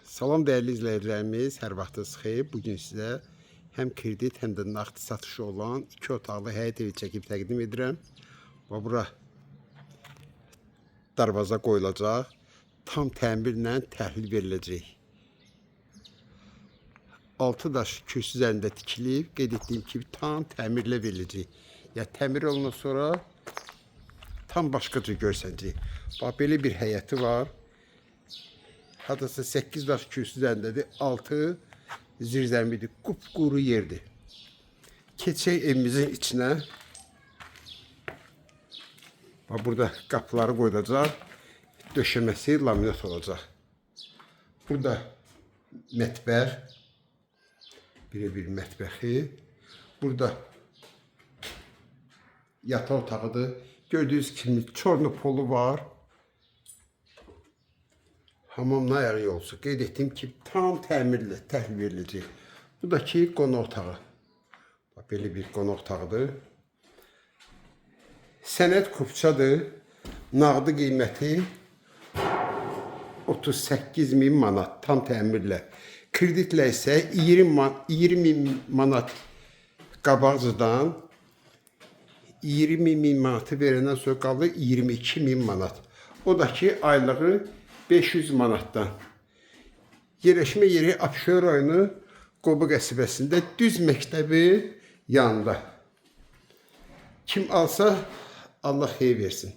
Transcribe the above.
Salam değerli izləyicilərimiz, hər vaxtınız xeyir. Bugün sizə həm kredit, həm də nağd satışı olan 2 otaqlı həyət evi çəkib təqdim edirəm. Və bura darvaza qoyulacaq, tam təmirlə təhlil veriləcək. 6 daş kürsü üzərində tikilib, qeyd etdiyim kimi tam təmirlə veriləcək. Yəni təmir olundan sonra tam başqa cür görsənəcək. Bax, belə bir həyəti var. Hadası 8 daş kürsü üzərindədir, 6 zirzəmidir, qupquru yerdir. Keçək evimizin içinə. Bax, burada qapıları qoyulacaq, döşəməsi laminat olacaq. Burada mətbəx, bir mətbəxi. Burada yataq otağıdır. Gördüyünüz kimi çorlu polu var. Hamamın ayağı yolsu. Qeyd etdim ki, tam təmirlə təhlil veriləcək. Bu da ki, qonaq otağı. Belə bir qonaq otağıdır. Sənəd kupçadır. Nağdı qiyməti 38.000 manat tam təmirlə. Kreditlə isə 20.000 manat qabaqcadan 20.000 manatı verəndən sonra qalır 22.000 manat. O da ki, aylığı 500 manatdan. Yerləşmə yeri Abşeron rayonu Qobu qəsəbəsində Düz məktəbi yanında. Kim alsa Allah xeyir versin.